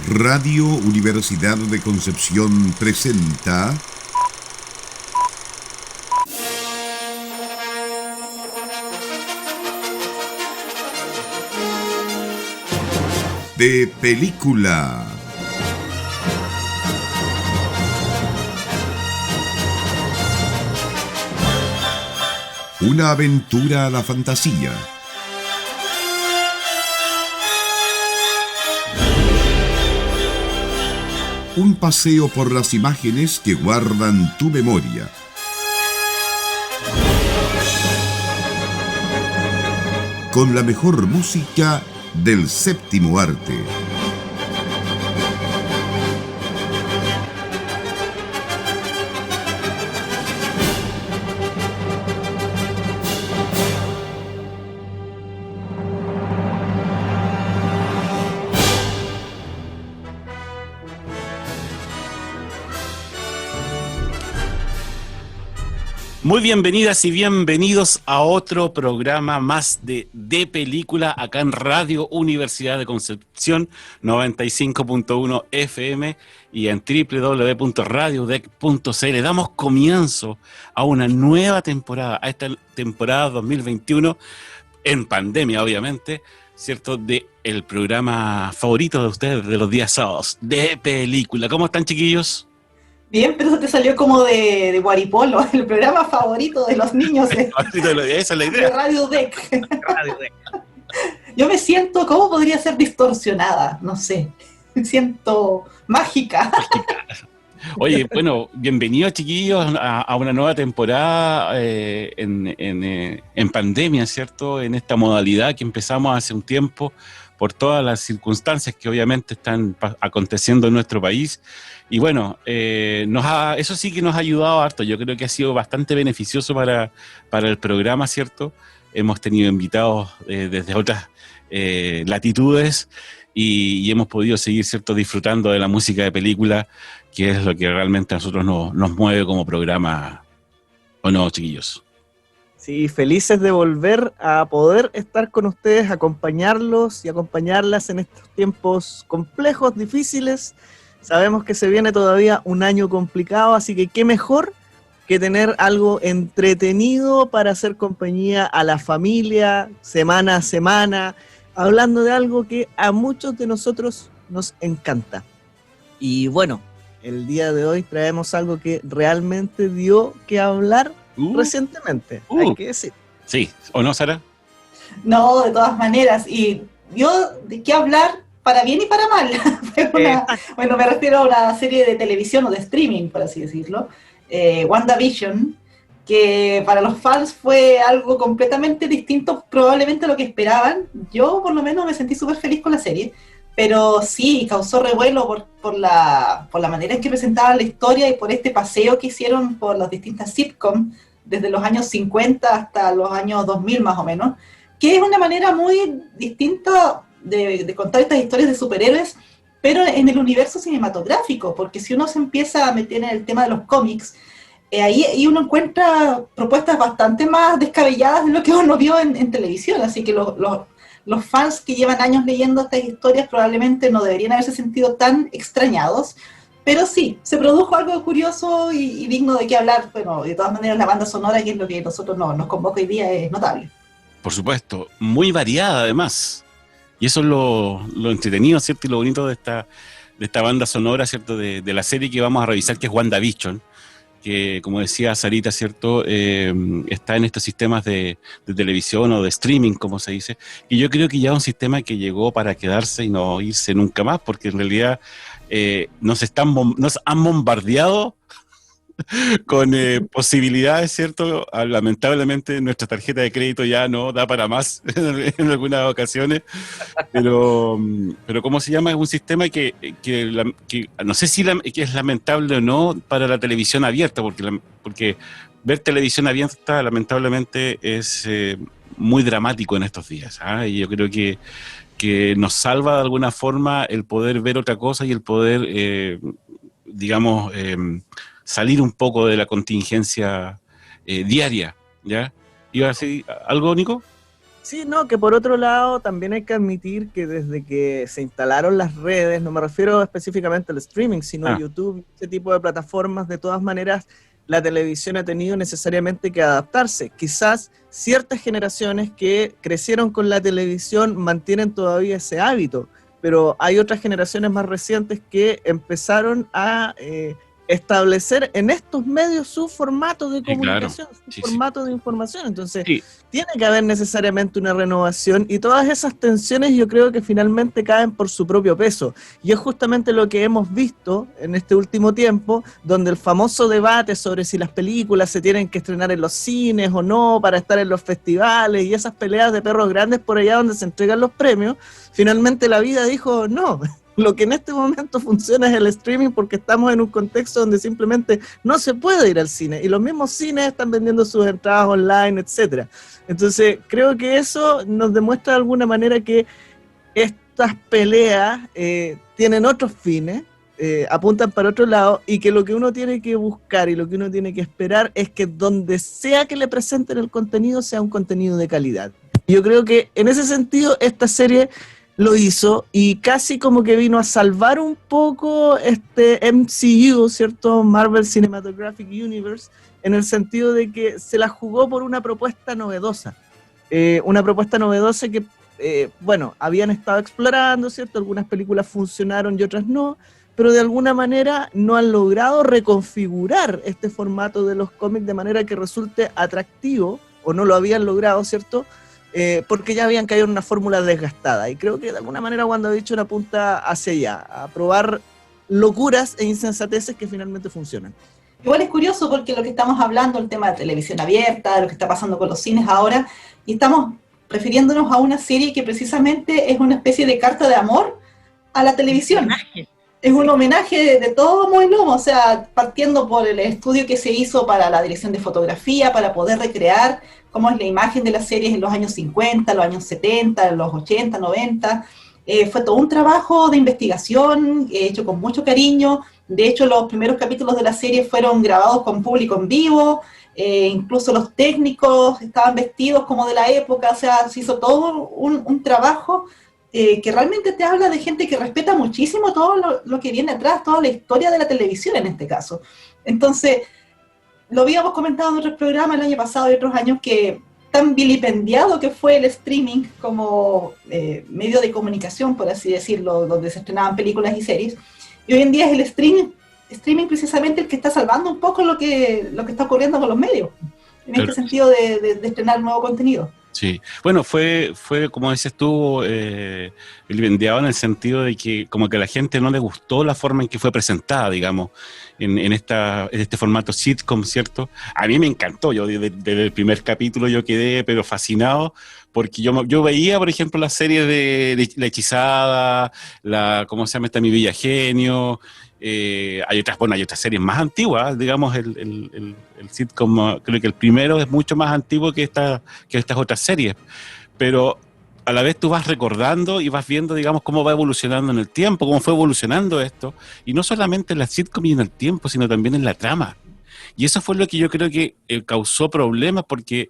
Radio Universidad de Concepción presenta De Película. Una aventura a la fantasía. Un paseo por las imágenes que guardan tu memoria. Con la mejor música del séptimo arte. Muy bienvenidas y bienvenidos a otro programa más de Película acá en Radio Universidad de Concepción 95.1 FM y en www.radiodec.cl. Damos comienzo a una nueva temporada, a esta temporada 2021 en pandemia obviamente, ¿cierto? De el programa favorito de ustedes de los días sábados, de Película. ¿Cómo están, chiquillos? Bien, pero eso te salió como de Guaripolo, el programa favorito de los niños Esa es la idea. de Radio Dec. Yo me siento, ¿cómo podría ser distorsionada? No sé, me siento mágica. Oye, bueno, bienvenidos, chiquillos, a una nueva temporada en pandemia, ¿cierto? En esta modalidad que empezamos hace un tiempo por todas las circunstancias que obviamente están aconteciendo en nuestro país. Y bueno, eso sí que nos ha ayudado harto. Yo creo que ha sido bastante beneficioso para el programa, ¿cierto? Hemos tenido invitados desde otras latitudes y hemos podido seguir, ¿cierto?, disfrutando de la música de película, que es lo que realmente a nosotros nos mueve como programa. ¿O no, chiquillos? Sí, felices de volver a poder estar con ustedes, acompañarlos y acompañarlas en estos tiempos complejos, difíciles. Sabemos que se viene todavía un año complicado, así que qué mejor que tener algo entretenido para hacer compañía a la familia, semana a semana, hablando de algo que a muchos de nosotros nos encanta. Y bueno, el día de hoy traemos algo que realmente dio que hablar recientemente, hay que decir. Sí, ¿o no, Sara? No, de todas maneras, y yo de qué hablar para bien y para mal. Bueno, me refiero a una serie de televisión o de streaming, por así decirlo, WandaVision, que para los fans fue algo completamente distinto probablemente a lo que esperaban. Yo por lo menos me sentí súper feliz con la serie, pero sí, causó revuelo por la manera en que presentaban la historia y por este paseo que hicieron por las distintas sitcoms desde los años 50 hasta los años 2000 más o menos, que es una manera muy distinta de contar estas historias de superhéroes, pero en el universo cinematográfico, porque si uno se empieza a meter en el tema de los cómics, ahí uno encuentra propuestas bastante más descabelladas de lo que uno vio en televisión, así que los fans que llevan años leyendo estas historias probablemente no deberían haberse sentido tan extrañados, pero sí, se produjo algo curioso y digno de qué hablar. Bueno, de todas maneras la banda sonora, que es lo que nosotros nos convoca hoy día, es notable. Por supuesto, muy variada además. Y eso es lo entretenido, ¿cierto? Y lo bonito de esta banda sonora, ¿cierto? De la serie que vamos a revisar, que es WandaVision, que, como decía Sarita, ¿cierto? Está en estos sistemas de televisión o de streaming, como se dice. Y yo creo que ya es un sistema que llegó para quedarse y no irse nunca más, porque en realidad nos han bombardeado con posibilidades, ¿cierto? Lamentablemente nuestra tarjeta de crédito ya no da para más en algunas ocasiones, pero ¿cómo se llama? Es un sistema que no sé si que es lamentable o no para la televisión abierta, porque ver televisión abierta lamentablemente es muy dramático en estos días, ¿ah? Y yo creo que nos salva de alguna forma el poder ver otra cosa y el poder, digamos, salir un poco de la contingencia diaria, ¿ya? ¿Iba a decir algo, Nico? Sí, no, que por otro lado también hay que admitir que desde que se instalaron las redes, no me refiero específicamente al streaming, sino YouTube, ese tipo de plataformas, de todas maneras, la televisión ha tenido necesariamente que adaptarse. Quizás ciertas generaciones que crecieron con la televisión mantienen todavía ese hábito, pero hay otras generaciones más recientes que empezaron a establecer en estos medios su formato de comunicación, claro, su formato de información. Entonces, tiene que haber necesariamente una renovación y todas esas tensiones yo creo que finalmente caen por su propio peso. Y es justamente lo que hemos visto en este último tiempo, donde el famoso debate sobre si las películas se tienen que estrenar en los cines o no para estar en los festivales y esas peleas de perros grandes por allá donde se entregan los premios, finalmente la vida dijo no. Lo que en este momento funciona es el streaming porque estamos en un contexto donde simplemente no se puede ir al cine y los mismos cines están vendiendo sus entradas online, etcétera. Entonces creo que eso nos demuestra de alguna manera que estas peleas tienen otros fines, apuntan para otro lado y que lo que uno tiene que buscar y lo que uno tiene que esperar es que donde sea que le presenten el contenido sea un contenido de calidad. Yo creo que en ese sentido esta serie lo hizo y casi como que vino a salvar un poco este MCU, ¿cierto? Marvel Cinematographic Universe, en el sentido de que se la jugó por una propuesta novedosa. Una propuesta novedosa que, bueno, habían estado explorando, ¿cierto? Algunas películas funcionaron y otras no, pero de alguna manera no han logrado reconfigurar este formato de los cómics de manera que resulte atractivo, o no lo habían logrado, ¿cierto? Porque ya habían caído en una fórmula desgastada y creo que de alguna manera WandaVision apunta hacia allá, a probar locuras e insensateces que finalmente funcionan. Igual es curioso porque lo que estamos hablando, el tema de televisión abierta, lo que está pasando con los cines ahora, y estamos refiriéndonos a una serie que precisamente es una especie de carta de amor a la televisión. Es un homenaje de todo muy lomo, o sea, partiendo por el estudio que se hizo para la dirección de fotografía, para poder recrear cómo es la imagen de las series en los años 50, los años 70, los 80, 90. Fue todo un trabajo de investigación hecho con mucho cariño. De hecho, los primeros capítulos de la serie fueron grabados con público en vivo, incluso los técnicos estaban vestidos como de la época, o sea, se hizo todo un trabajo que realmente te habla de gente que respeta muchísimo todo lo que viene atrás, toda la historia de la televisión en este caso. Entonces, lo habíamos comentado en otros programas el año pasado y otros años que tan vilipendiado que fue el streaming como medio de comunicación, por así decirlo, donde se estrenaban películas y series. Y hoy en día es el streaming precisamente el que está salvando un poco lo que está ocurriendo con los medios, en este sentido de estrenar nuevo contenido. Sí, bueno, fue como dices tú, vilipendiado en el sentido de que como que a la gente no le gustó la forma en que fue presentada, digamos, en este formato sitcom, ¿cierto? A mí me encantó, yo desde el primer capítulo yo quedé pero fascinado, porque yo veía, por ejemplo, la serie de La Hechizada, ¿cómo se llama esta? Mi Villa Genio. Hay otras series más antiguas, digamos, el sitcom, creo que el primero es mucho más antiguo que estas otras series, pero a la vez tú vas recordando y vas viendo, digamos, cómo va evolucionando en el tiempo, cómo fue evolucionando esto, y no solamente en la sitcom y en el tiempo, sino también en la trama, y eso fue lo que yo creo que causó problemas, porque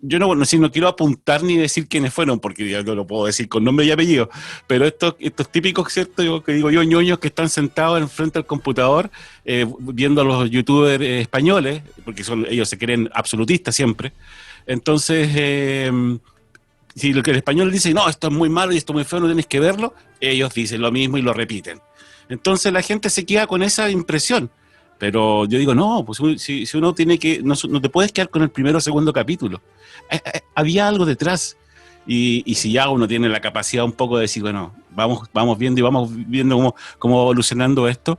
yo no quiero apuntar ni decir quiénes fueron, porque ya no lo puedo decir con nombre y apellido, pero estos típicos, ¿cierto? Que digo yo, ñoños que están sentados enfrente del computador viendo a los youtubers españoles, porque ellos se creen absolutistas siempre. Entonces, si lo que el español dice, no, esto es muy malo y esto es muy feo, no tienes que verlo, ellos dicen lo mismo y lo repiten. Entonces la gente se queda con esa impresión. Pero yo digo, no, pues si uno tiene que, no te puedes quedar con el primero o segundo capítulo. Había algo detrás. Y si ya uno tiene la capacidad un poco de decir, bueno, vamos viendo y vamos viendo cómo va evolucionando esto,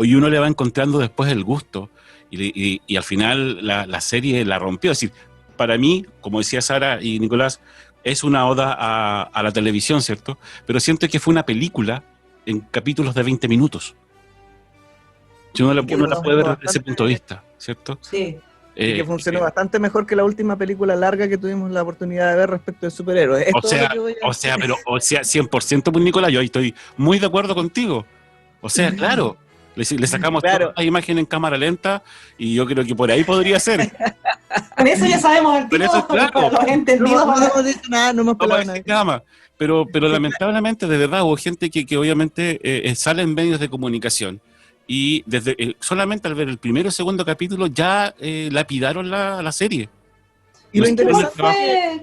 y uno le va encontrando después el gusto. Y al final la serie la rompió. Es decir, para mí, como decía Sara y Nicolás, es una oda a la televisión, ¿cierto? Pero siento que fue una película en capítulos de 20 minutos. Uno la puede ver desde ese punto de vista, ¿cierto? Sí. Y que funcionó bastante mejor que la última película larga que tuvimos la oportunidad de ver respecto de superhéroes. O sea, 100% pues, Nicolás, yo ahí estoy muy de acuerdo contigo. O sea, claro, le sacamos toda la imagen en cámara lenta y yo creo que por ahí podría ser. Con eso ya sabemos al tiro, claro. para los entendidos. No hemos dicho nada, no hemos pelado a nadie. Drama. Pero lamentablemente, de verdad, hubo gente que obviamente sale en medios de comunicación y desde solamente al ver el primero o segundo capítulo ya lapidaron la serie. Y lo interesante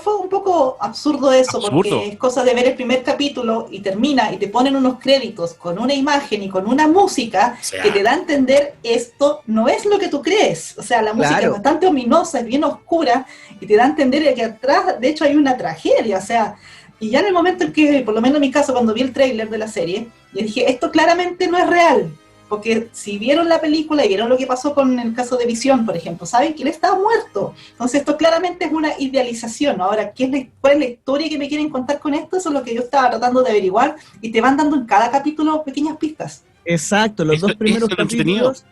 fue un poco absurdo eso, Absurdo. Porque es cosa de ver el primer capítulo y termina y te ponen unos créditos con una imagen y con una música que te da a entender esto no es lo que tú crees. O sea, la música es bastante ominosa, es bien oscura y te da a entender que atrás, de hecho, hay una tragedia. O sea, y ya en el momento en que, por lo menos en mi caso, cuando vi el tráiler de la serie, yo dije, esto claramente no es real. Porque si vieron la película y vieron lo que pasó con el caso de Visión, por ejemplo, saben que él estaba muerto. Entonces esto claramente es una idealización. Ahora, ¿cuál es la historia que me quieren contar con esto? Eso es lo que yo estaba tratando de averiguar y te van dando en cada capítulo pequeñas pistas. Exacto, los dos primeros capítulos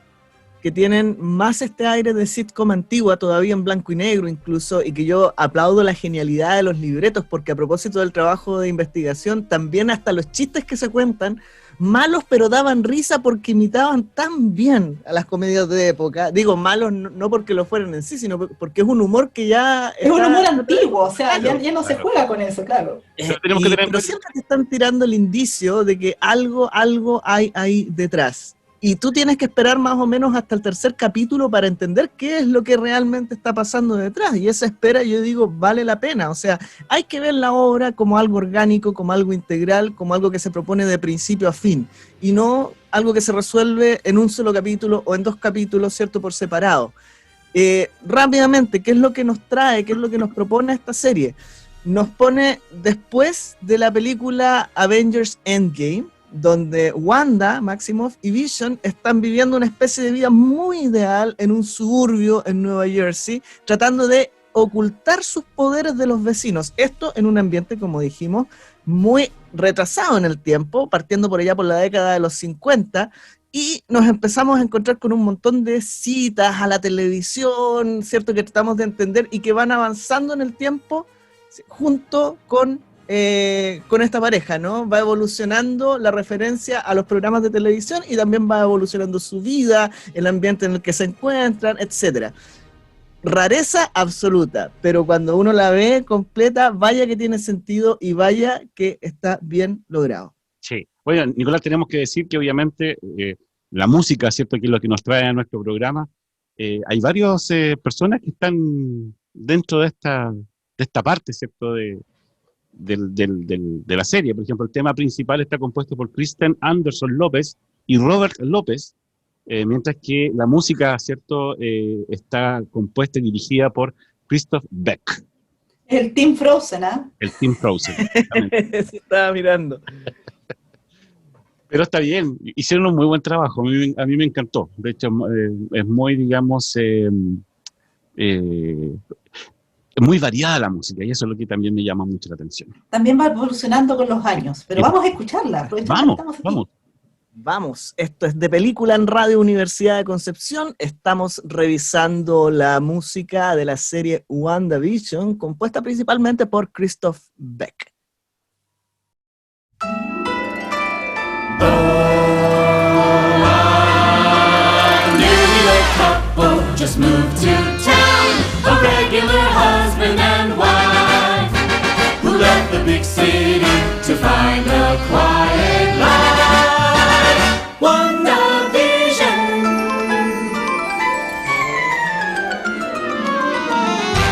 que tienen más este aire de sitcom antigua, todavía en blanco y negro incluso, y que yo aplaudo la genialidad de los libretos, porque a propósito del trabajo de investigación, también hasta los chistes que se cuentan, malos pero daban risa porque imitaban tan bien a las comedias de época. Digo, malos no porque lo fueran en sí, sino porque es un humor que ya... Es un humor antiguo, o sea, ya no se juega con eso, claro. Pero siempre te están tirando el indicio de que algo hay ahí detrás. Y tú tienes que esperar más o menos hasta el tercer capítulo para entender qué es lo que realmente está pasando detrás. Y esa espera, yo digo, vale la pena. O sea, hay que ver la obra como algo orgánico, como algo integral, como algo que se propone de principio a fin. Y no algo que se resuelve en un solo capítulo o en dos capítulos, ¿cierto?, por separado. Rápidamente, ¿qué es lo que nos trae? ¿Qué es lo que nos propone esta serie? Nos pone después de la película Avengers Endgame, donde Wanda, Maximoff y Vision están viviendo una especie de vida muy ideal en un suburbio en Nueva Jersey, tratando de ocultar sus poderes de los vecinos. Esto en un ambiente, como dijimos, muy retrasado en el tiempo, partiendo por allá por la década de los 50, y nos empezamos a encontrar con un montón de citas a la televisión, ¿cierto?, que tratamos de entender y que van avanzando en el tiempo junto con esta pareja, ¿no? Va evolucionando la referencia a los programas de televisión y también va evolucionando su vida, el ambiente en el que se encuentran, etcétera. Rareza absoluta, pero cuando uno la ve completa, vaya que tiene sentido y vaya que está bien logrado. Sí. Bueno, Nicolás, tenemos que decir que obviamente la música, ¿cierto?, que es lo que nos trae a nuestro programa. Hay varias personas que están dentro de esta parte, ¿cierto?, de la serie. Por ejemplo, el tema principal está compuesto por Kristen Anderson López y Robert López, mientras que la música, ¿cierto?, está compuesta y dirigida por Christoph Beck. El Team Frozen, ¿ah? El Team Frozen. Se estaba mirando. Pero está bien, hicieron un muy buen trabajo, a mí me encantó. De hecho, es muy, digamos, muy variada la música, y eso es lo que también me llama mucho la atención. También va evolucionando con los años, pero vamos a escucharla. Vamos, esto es de Película en Radio Universidad de Concepción. Estamos revisando la música de la serie WandaVision, compuesta principalmente por Christoph Beck. Just moved to town, a regular husband and wife, who left the big city to find a quiet life. WandaVision.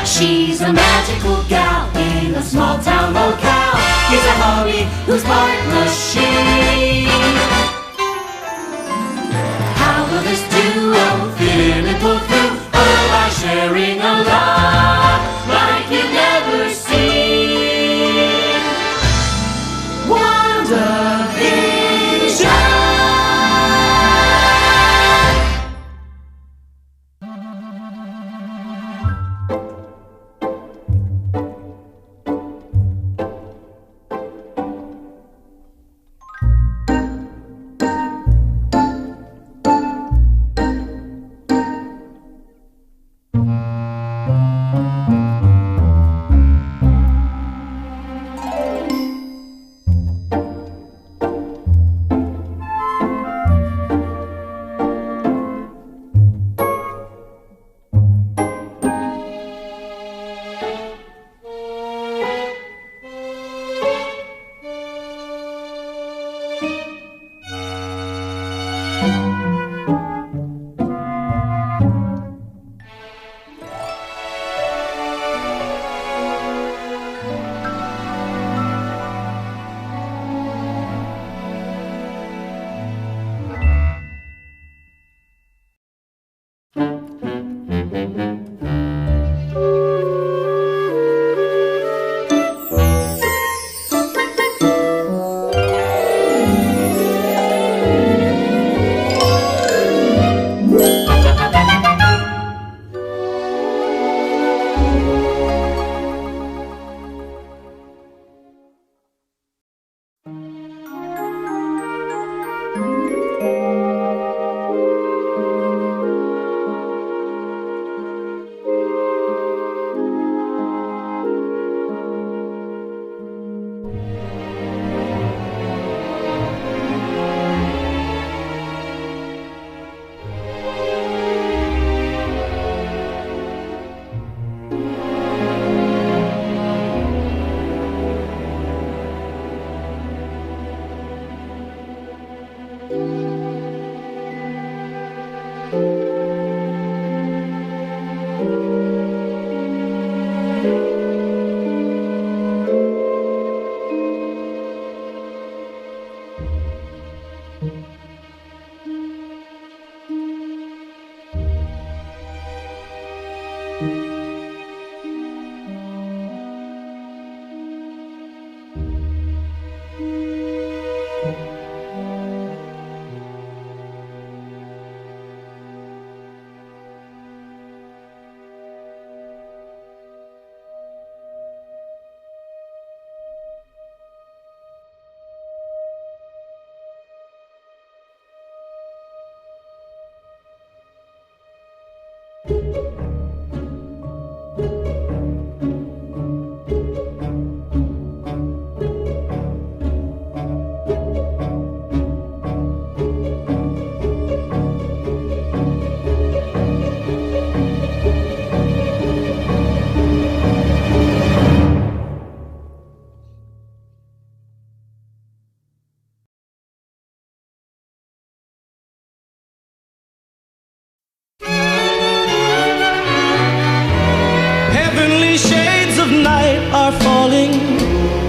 She's a magical gal in a small town locale. He's a hubby who's part machine. How will this duo fit in and pull through? Oh, by sharing a love like you've never seen. WandaVision.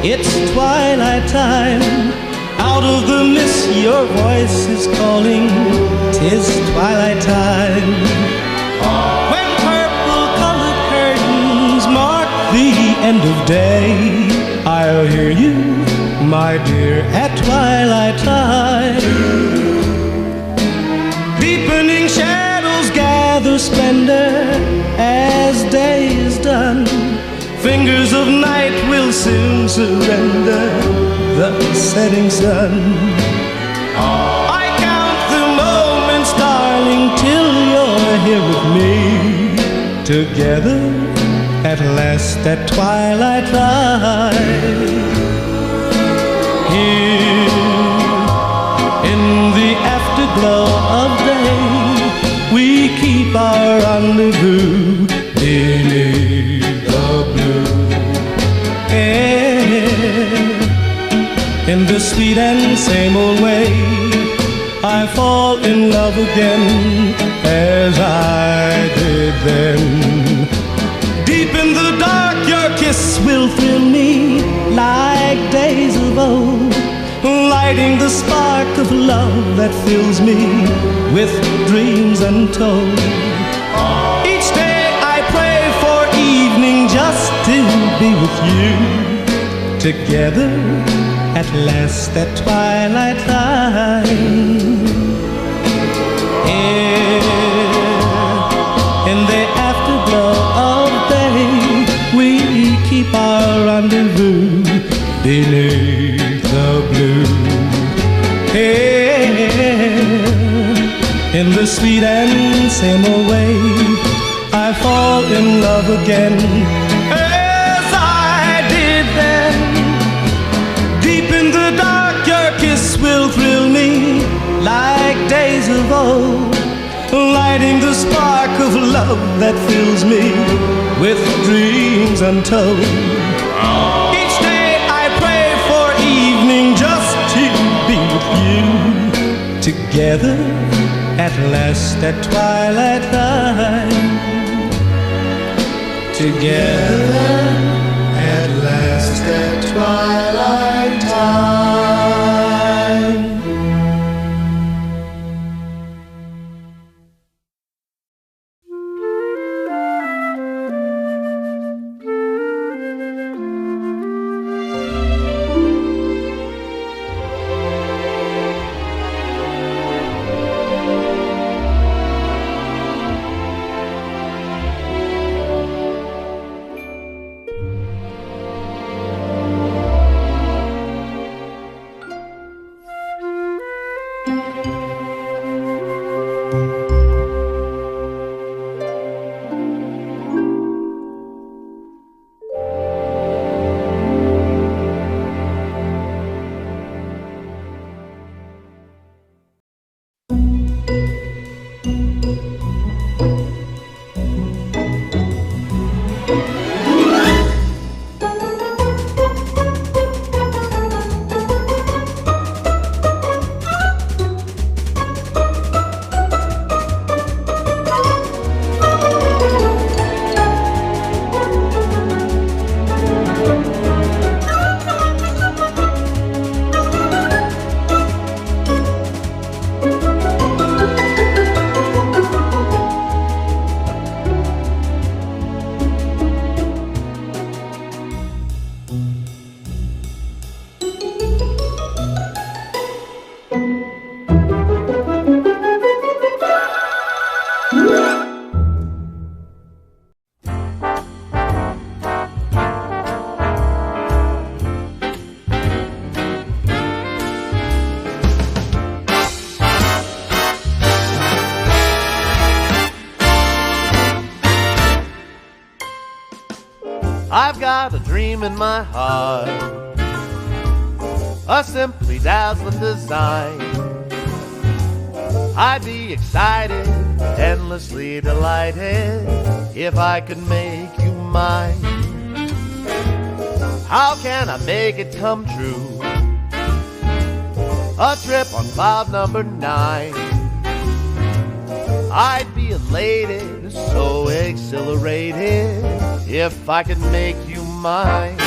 It's twilight time. Out of the mist your voice is calling. 'Tis twilight time. When purple-colored curtains mark the end of day, I'll hear you, my dear, at twilight time. Deepening shadows gather splendor as day is done. Fingers of night will soon surrender the setting sun. I count the moments, darling, till you're here with me. Together at last at twilight time. Here in the afterglow of day, we keep our rendezvous beneath the blue air. In the sweet and same old way, I fall in love again as I did then. Deep in the dark, your kiss will thrill me like days of old, lighting the spark of love that fills me with dreams untold. Each day I pray for evening just to be with you. Together at last at twilight time. In the afterglow of day, we keep our rendezvous beneath the blue air. In the sweet and same old way, I fall in love again as I did then. Deep in the dark, your kiss will thrill me like days of old, lighting the spark of love that fills me with dreams untold. Each day I pray for evening just to be with you. Together at last at twilight time. Together at last at twilight time. I've got a dream in my heart, a simply dazzling design. I'd be excited, endlessly delighted, if I could make you mine. How can I make it come true? A trip on cloud number 9. I'd be elated, so exhilarated, if I could make you mine.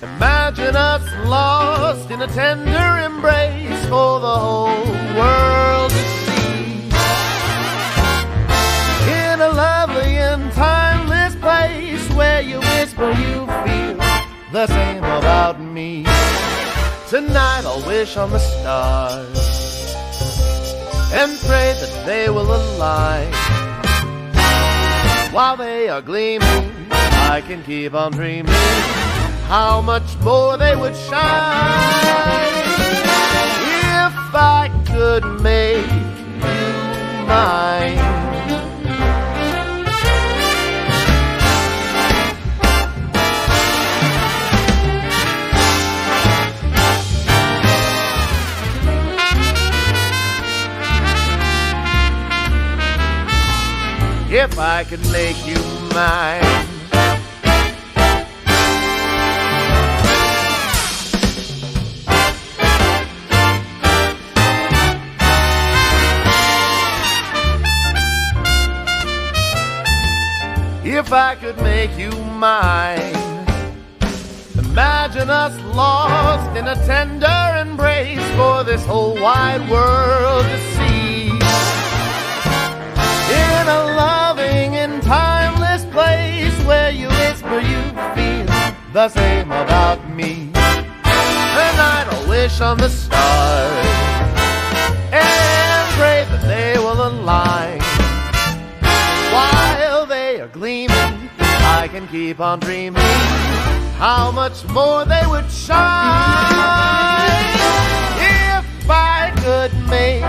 Imagine us lost in a tender embrace for the whole world to see. In a lovely and timeless place where you whisper you feel the same about me. Tonight I'll wish on the stars and pray that they will align. While they are gleaming, I can keep on dreaming how much more they would shine if I could make you mine. If I could make you mine. If I could make you mine. Imagine us lost in a tender embrace for this whole wide world to see. In a loving and timeless place where you whisper you feel the same about me. Tonight I'll wish on the stars and pray that they will align. While they are gleaming, I can keep on dreaming how much more they would shine if I could make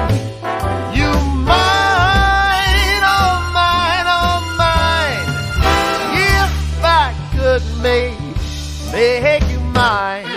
you mine, oh mine, oh mine. If I could make you mine.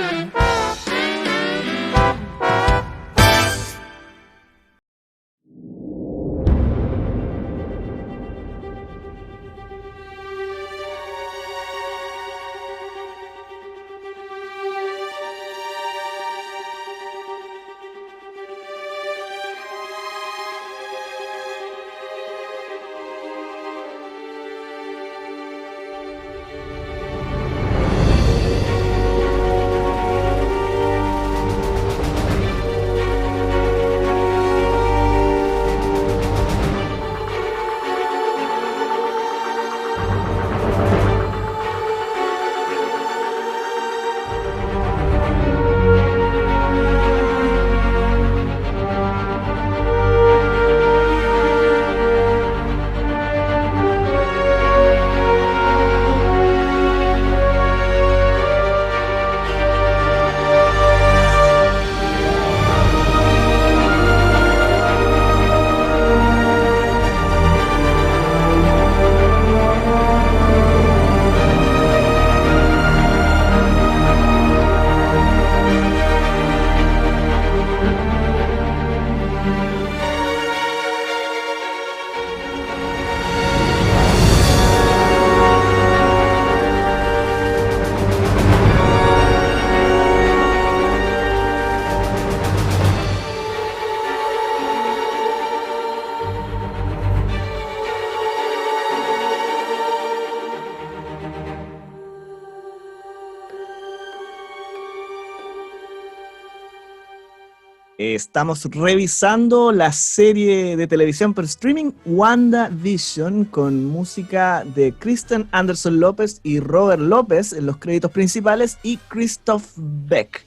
Estamos revisando la serie de televisión por streaming WandaVision con música de Kristen Anderson López y Robert López en los créditos principales y Christoph Beck.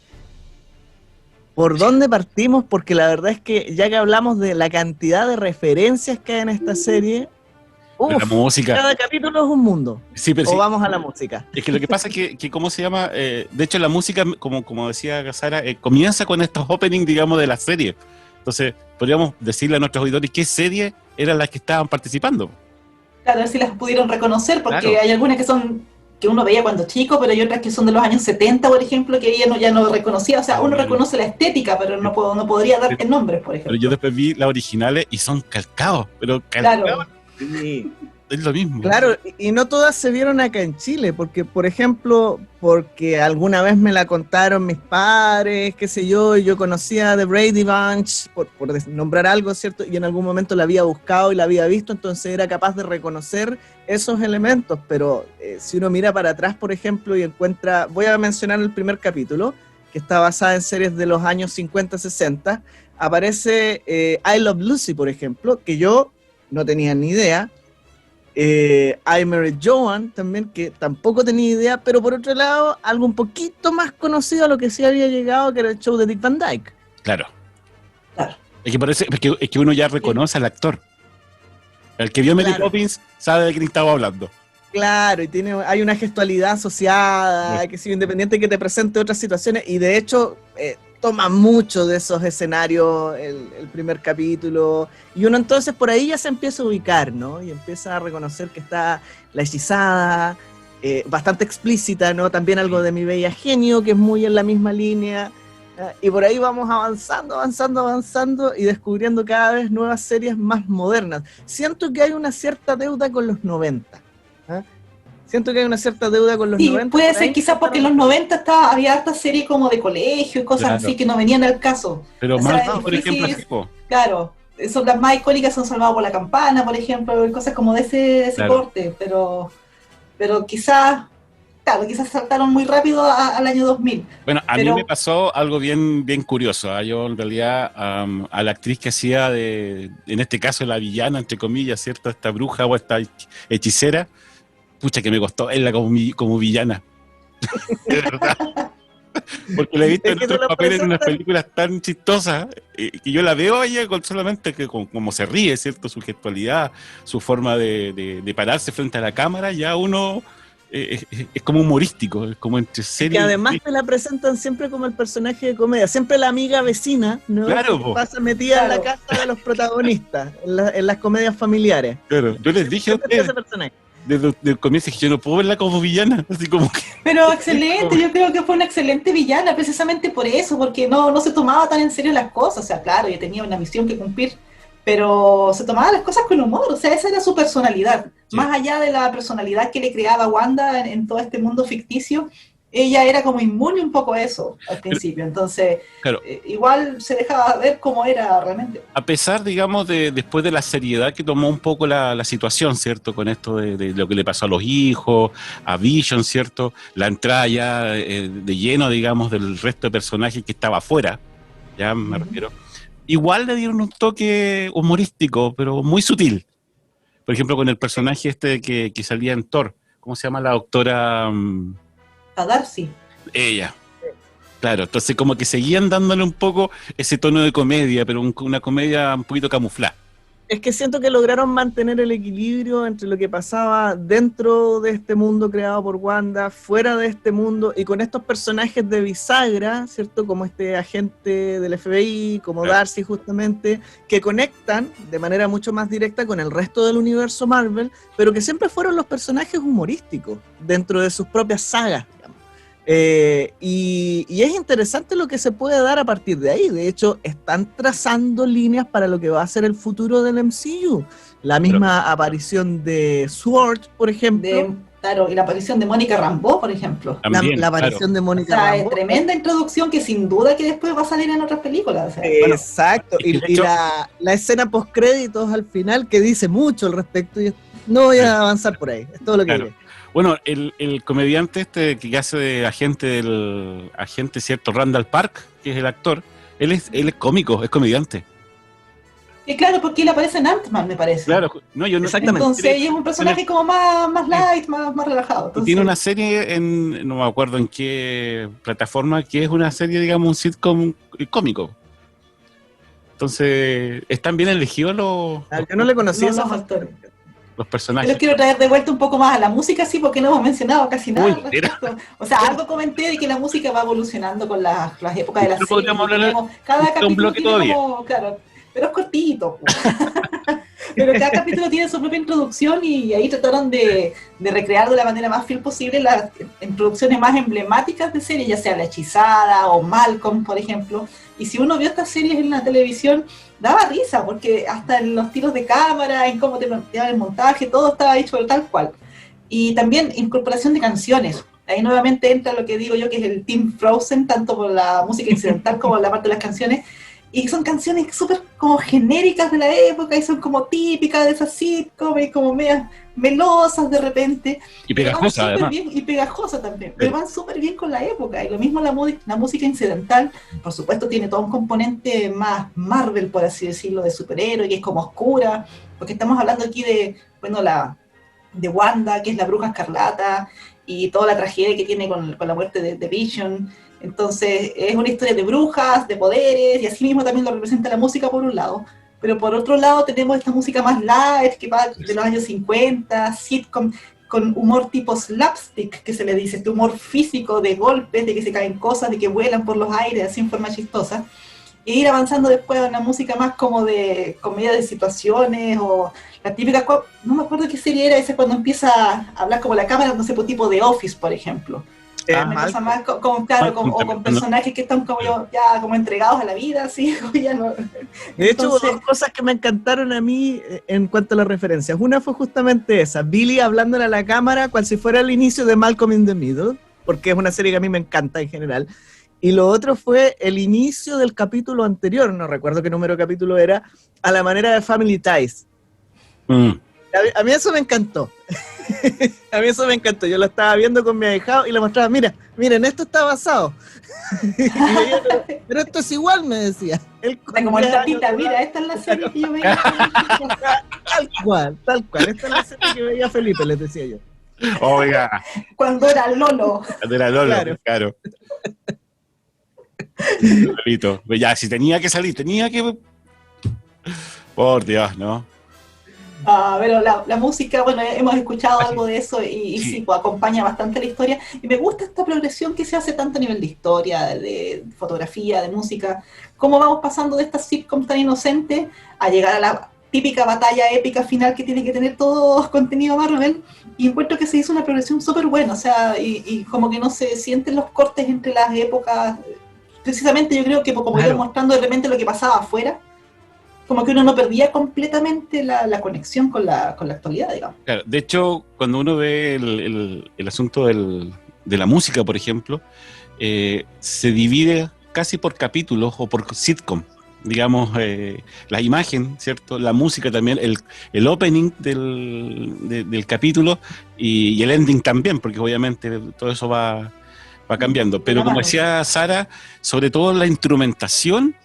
¿Por dónde partimos? Porque la verdad es que ya que hablamos de la cantidad de referencias que hay en esta serie, la música. Cada capítulo es un mundo. Sí, pero o vamos a la música. Es que lo que pasa es que ¿cómo se llama? De hecho, la música, como decía Sara, comienza con estos openings, digamos, de la serie. Entonces, podríamos decirle a nuestros auditores qué serie eran las que estaban participando. Claro, a ver si las pudieron reconocer, porque claro, hay algunas que son que uno veía cuando chico, pero hay otras que son de los años 70, por ejemplo, que ella ya no reconocía. O sea, uno reconoce la estética, pero no podría darte nombres, por ejemplo. Pero yo después vi las originales y son calcados, pero calcados. Claro. Sí. Es lo mismo. Claro, y no todas se vieron acá en Chile, porque, por ejemplo, porque alguna vez me la contaron mis padres, qué sé yo, y yo conocía The Brady Bunch, por nombrar algo, ¿cierto? Y en algún momento la había buscado y la había visto, entonces era capaz de reconocer esos elementos, pero si uno mira para atrás, por ejemplo, y encuentra, voy a mencionar el primer capítulo, que está basada en series de los años 50-60, aparece I Love Lucy, por ejemplo, que yo no tenía ni idea. I Married Joan también, que tampoco tenía idea, pero por otro lado, algo un poquito más conocido a lo que sí había llegado, que era el show de Dick Van Dyke. Claro. Claro. Es que uno ya reconoce al actor. El que vio Mary Poppins sabe de quién estaba hablando. Claro, y hay una gestualidad asociada, que es independiente que te presente otras situaciones, y de hecho toma mucho de esos escenarios el primer capítulo, y uno entonces por ahí ya se empieza a ubicar, ¿no? Y empieza a reconocer que está La Hechizada, bastante explícita, ¿no? También algo de Mi Bella Genio, que es muy en la misma línea, y por ahí vamos avanzando, y descubriendo cada vez nuevas series más modernas. Siento que hay una cierta deuda con los 90. Siento que hay una cierta deuda con los 90. Puede ser quizás porque en los 90 había harta serie como de colegio y cosas así que no venían al caso. Pero o sea, más, por ejemplo, tipo. Claro, son las más icónicas, son Salvados por la Campana, por ejemplo, y cosas como de ese corte, pero quizás saltaron muy rápido al año 2000. Bueno, a mí me pasó algo bien curioso. Yo en realidad a la actriz que hacía en este caso la villana, entre comillas, ¿cierto? Esta bruja o esta hechicera, pucha que me costó verla como villana. De verdad. Porque la he visto en otros papeles en unas películas tan chistosas que yo la veo a ella solamente como se ríe, ¿cierto? Su gestualidad, su forma de pararse frente a la cámara, ya uno es como humorístico, es como entre series. Y además te la presentan siempre como el personaje de comedia, siempre la amiga vecina, ¿no? Claro, que pasa metida en la casa de los protagonistas, en las comedias familiares. Claro, yo les dije a ustedes desde el comienzo que yo no puedo verla como villana, así como que... Pero excelente, yo creo que fue una excelente villana, precisamente por eso, porque no se tomaba tan en serio las cosas, o sea, claro, ella tenía una misión que cumplir, pero se tomaba las cosas con humor, o sea, esa era su personalidad, más allá de la personalidad que le creaba Wanda en todo este mundo ficticio, ella era como inmune un poco a eso al principio, entonces igual se dejaba ver cómo era realmente. A pesar, digamos, después de la seriedad que tomó un poco la situación, ¿cierto? Con esto de lo que le pasó a los hijos, a Vision, ¿cierto? La entrada ya de lleno, digamos, del resto de personajes que estaba afuera, ya me refiero. Igual le dieron un toque humorístico, pero muy sutil. Por ejemplo, con el personaje que salía en Thor, ¿cómo se llama la doctora? A Darcy. Ella. Claro, entonces como que seguían dándole un poco ese tono de comedia, pero una comedia un poquito camuflada. Es que siento que lograron mantener el equilibrio entre lo que pasaba dentro de este mundo creado por Wanda, fuera de este mundo, y con estos personajes de bisagra, ¿cierto? Como este agente del FBI, como Darcy justamente, que conectan de manera mucho más directa con el resto del universo Marvel, pero que siempre fueron los personajes humorísticos dentro de sus propias sagas. Y es interesante lo que se puede dar a partir de ahí. De hecho, están trazando líneas para lo que va a ser el futuro del MCU. La misma aparición de Sword, por ejemplo. Claro, y la aparición de Mónica Rambeau, por ejemplo. También, la aparición de Mónica Rambeau. Tremenda introducción que sin duda que después va a salir en otras películas. O sea, exacto. Y la escena post-créditos al final que dice mucho al respecto. Y no voy a avanzar por ahí. Es todo lo que diré. Bueno, el comediante que hace de agente cierto, Randall Park, que es el actor, él es cómico, es comediante. Y claro, porque él aparece en Ant-Man, me parece. Claro, no, yo no. Exactamente. Entonces ella es un personaje como más light, más relajado. Entonces, tiene una serie no me acuerdo en qué plataforma, que es una serie, digamos, un sitcom cómico. Entonces, ¿están bien elegidos los yo no le conocía los actores? Los personajes. Yo les quiero traer de vuelta un poco más a la música, sí, porque no hemos mencionado casi nada al respecto. O sea, algo comenté de que la música va evolucionando con las épocas de la serie. Podríamos hablar cada capítulo bloque tiene todavía. Claro, pero es cortito. Pero cada capítulo tiene su propia introducción y ahí trataron de recrear de la manera más fiel posible las introducciones más emblemáticas de series, ya sea La Hechizada o Malcolm, por ejemplo. Y si uno vio estas series en la televisión, daba risa, porque hasta en los tiros de cámara, en cómo te planteaban el montaje, todo estaba hecho tal cual. Y también incorporación de canciones. Ahí nuevamente entra lo que digo yo, que es el Team Frozen, tanto por la música incidental como la parte de las canciones. Y son canciones súper como genéricas de la época, y son como típicas de esas sitcoms, y como medias melosas de repente. Y pegajosas, además. Bien, y pegajosas también, pero van súper bien con la época. Y lo mismo la música incidental, por supuesto, tiene todo un componente más Marvel, por así decirlo, de superhéroe, que es como oscura, porque estamos hablando aquí de, bueno, de Wanda, que es la bruja escarlata, y toda la tragedia que tiene con la muerte de Vision. Entonces es una historia de brujas, de poderes, y así mismo también lo representa la música por un lado. Pero por otro lado tenemos esta música más light, que va de los años 50, sitcom, con humor tipo slapstick, que se le dice, este humor físico de golpes, de que se caen cosas, de que vuelan por los aires, así en forma chistosa. E ir avanzando después a una música más como de comedia de situaciones, o la típica, no me acuerdo qué serie era esa, cuando empieza a hablar como la cámara, no sé, por tipo de Office, por ejemplo. Una cosa más con personajes que están como ya como entregados a la vida, así. Ya no. De hecho, hubo dos cosas que me encantaron a mí en cuanto a las referencias. Una fue justamente esa, Billy hablándole a la cámara cual si fuera el inicio de Malcolm in the Middle, porque es una serie que a mí me encanta en general. Y lo otro fue el inicio del capítulo anterior, no recuerdo qué número de capítulo era, a la manera de Family Ties. A mí eso me encantó. A mí eso me encantó. Yo lo estaba viendo con mi ahijado y le mostraba, miren, esto está basado. pero esto es igual, me decía. Como el tapita, mira, esta es la serie que yo veía. Tal cual. Esta es la serie que veía Felipe, les decía yo. Oiga. Cuando era Lolo. Claro. Lolito. Ya, si tenía que salir, Por Dios, ¿no? Pero la música, bueno, hemos escuchado algo de eso y sí, pues acompaña bastante la historia. Y me gusta esta progresión que se hace tanto a nivel de historia, de fotografía, de música. Cómo vamos pasando de estas sitcoms tan inocentes a llegar a la típica batalla épica final que tiene que tener todo contenido Marvel. Y encuentro que se hizo una progresión súper buena, o sea, y como que no se sienten los cortes entre las épocas. Precisamente yo creo que como iba mostrando de repente lo que pasaba afuera, como que uno no perdía completamente la conexión con la actualidad, digamos. Claro, de hecho, cuando uno ve el asunto de la música, por ejemplo, se divide casi por capítulos o por sitcom. Digamos, la imagen, ¿cierto? La música también, el opening del capítulo y el ending también, porque obviamente todo eso va cambiando. Pero como decía Sara, sobre todo la instrumentación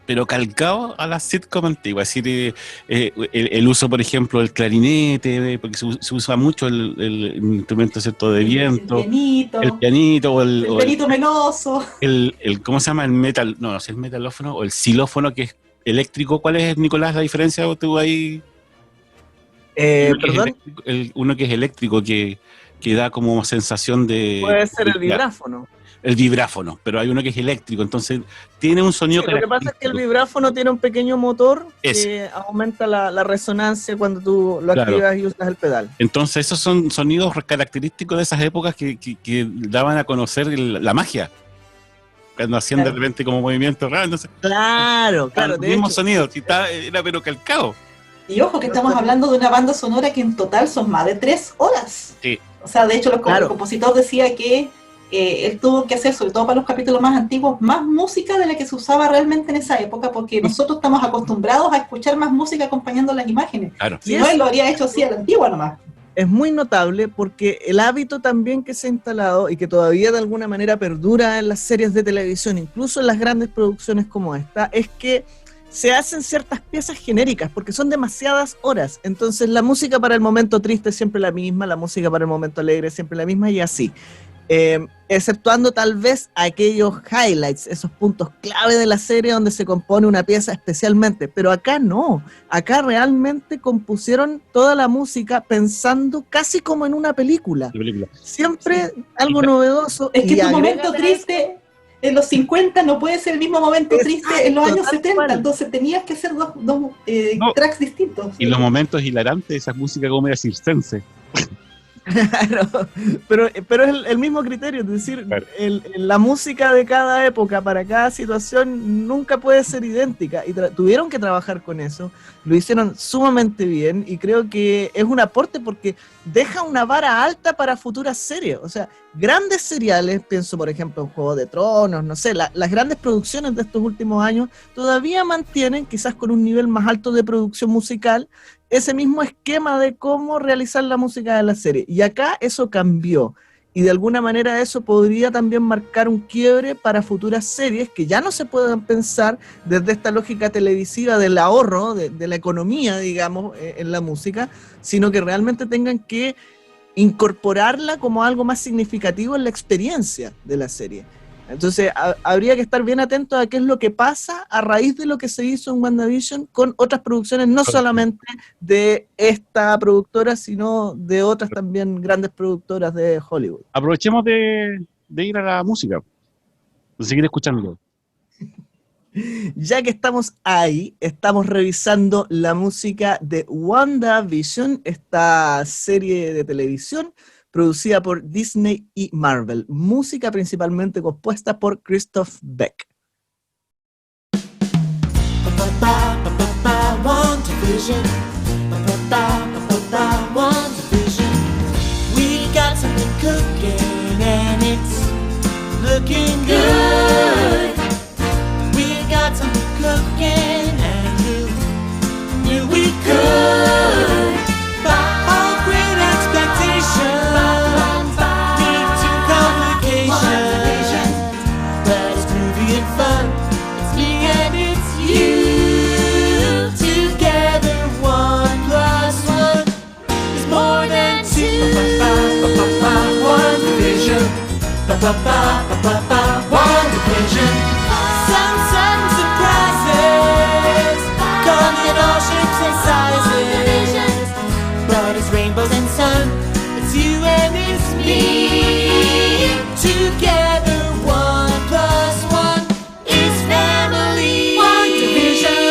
pero calcado a las sitcom antiguas, es decir, el uso, por ejemplo, del clarinete, porque se usa mucho el instrumento, ¿cierto?, de viento, el pianito, o el pianito meloso, ¿cómo se llama? El metal, no sé, el metalófono o el xilófono, que es eléctrico. ¿Cuál es, Nicolás, la diferencia tú ahí? Perdón. Uno que es eléctrico, que da como sensación de... Puede ser el vibráfono. El vibráfono, pero hay uno que es eléctrico, entonces tiene un sonido lo que pasa es que el vibráfono tiene un pequeño motor que aumenta la resonancia cuando tú lo activas y usas el pedal. Entonces esos son sonidos característicos de esas épocas que daban a conocer la magia, cuando hacían de repente como movimientos raros. Entonces, claro, el mismo sonido, era pero calcado. Y ojo que estamos hablando de una banda sonora que en total son más de 3 horas. Sí. O sea, de hecho el compositor decía que él tuvo que hacer, sobre todo para los capítulos más antiguos, más música de la que se usaba realmente en esa época, porque nosotros estamos acostumbrados a escuchar más música acompañando las imágenes. Claro. Si no, él lo habría hecho así a la antigua nomás. Es muy notable porque el hábito también que se ha instalado y que todavía de alguna manera perdura en las series de televisión, incluso en las grandes producciones como esta, es que se hacen ciertas piezas genéricas porque son demasiadas horas. Entonces la música para el momento triste es siempre la misma, la música para el momento alegre es siempre la misma y así. Exceptuando tal vez aquellos highlights, esos puntos clave de la serie donde se compone una pieza especialmente, pero acá no, acá realmente compusieron toda la música pensando casi como en una película. Siempre algo novedoso. Es que tu momento triste en los 50, no puede ser el mismo momento triste en los años tal 70, cual. entonces tenías que hacer dos No. tracks distintos. Y los momentos hilarantes, esa música como media circense. Claro, pero es el mismo criterio, es decir, Claro. la música de cada época para cada situación nunca puede ser idéntica y tuvieron que trabajar con eso, lo hicieron sumamente bien y creo que es un aporte porque deja una vara alta para futuras series, o sea, grandes seriales, pienso por ejemplo en Juego de Tronos, no sé, las grandes producciones de estos últimos años todavía mantienen, quizás con un nivel más alto de producción musical, ese mismo esquema de cómo realizar la música de la serie. Y acá eso cambió. Y de alguna manera eso podría también marcar un quiebre para futuras series que ya no se puedan pensar desde esta lógica televisiva del ahorro, de la economía, digamos, en la música, sino que realmente tengan que incorporarla como algo más significativo en la experiencia de la serie. Entonces habría que estar bien atentos a qué es lo que pasa a raíz de lo que se hizo en WandaVision con otras producciones, no solamente de esta productora, sino de otras también grandes productoras de Hollywood. Aprovechemos de ir a la música, de seguir escuchando. Ya que estamos ahí, estamos revisando la música de WandaVision, esta serie de televisión producida por Disney y Marvel. Música principalmente compuesta por Christoph Beck. WandaVision. WandaVision. We got something cooking and it's looking good. We got something cooking and you knew we could. All great expectations lead to complications, but it's groovy and fun. It's me and it's you. Together 1 + 1 is more than 2. WandaVision. WandaVision. Some sudden surprises come in all shapes and sizes, but it's rainbows and sun. It's you and it's me. Together 1 + 1 is family. WandaVision.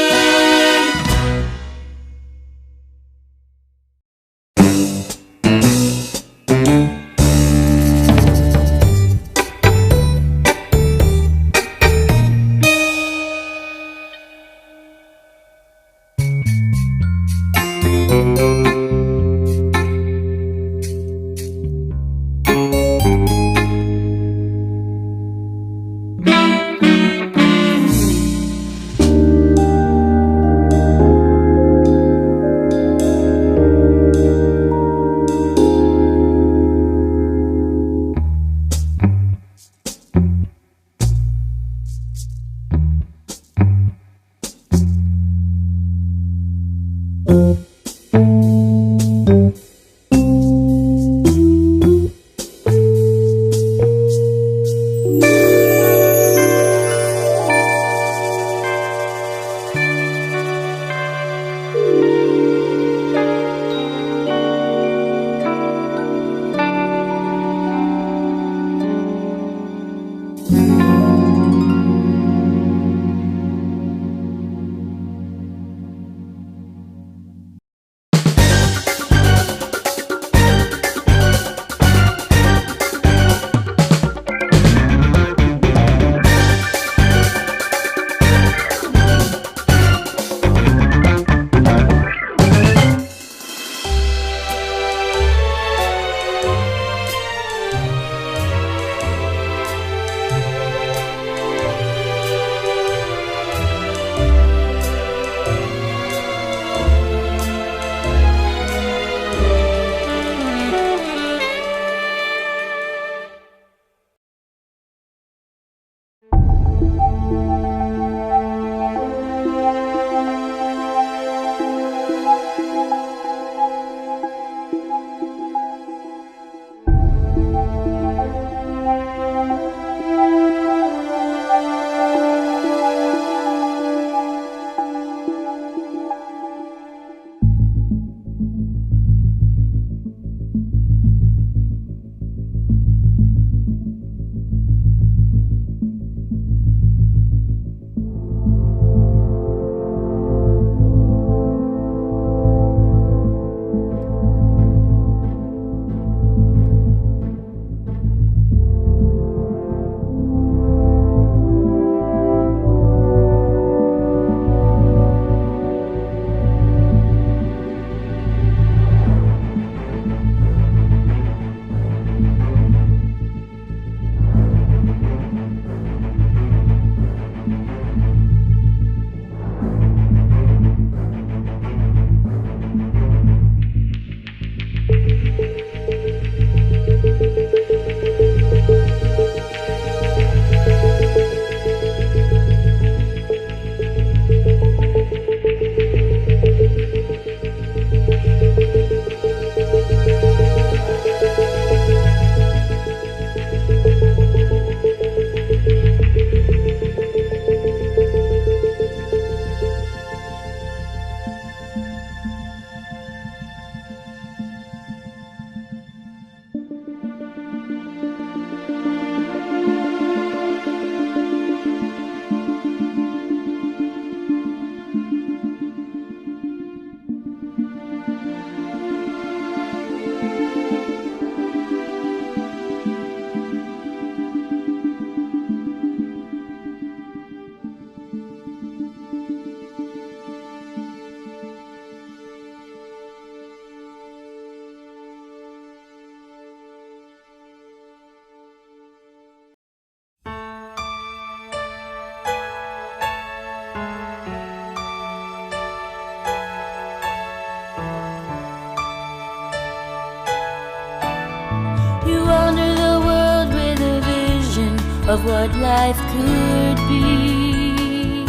of what life could be.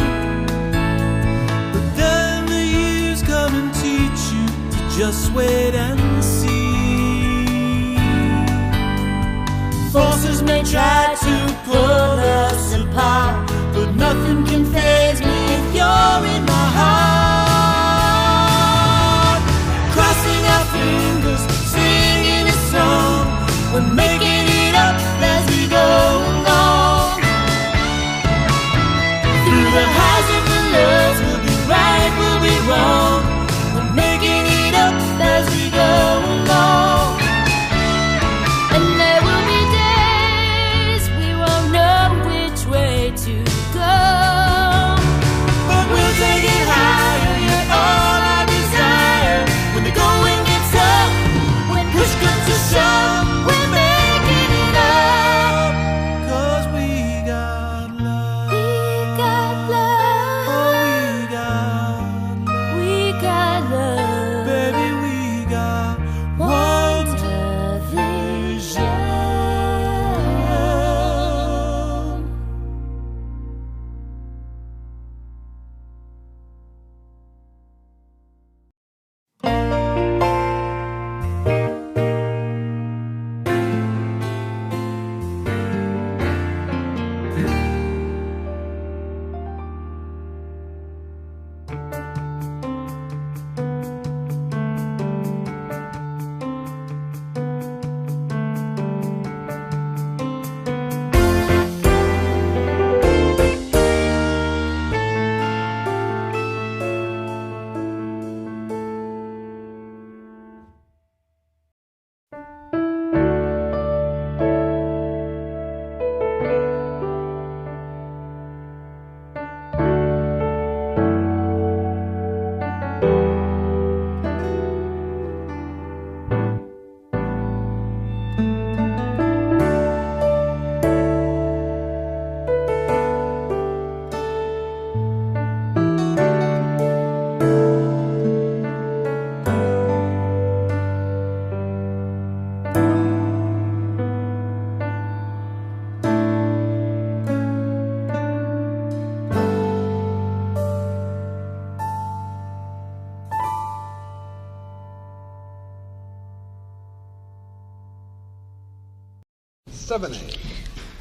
But then the years come and teach you to just wait and see. Forces may try to pull us apart, but nothing can faze me if you're in my heart. Crossing our fingers, singing a song, we're making it up as we go along. Through the highs and the lows, we'll be right, we'll be wrong. We're making it up as we go along. and there will be days we won't know which way to go. But we'll take it higher, you're all I desire. When the going gets tough, when push comes to shove, we're making it up. 'Cause we got love. We got love, Oh, we got love. we got love, Baby, we got one WandaVision.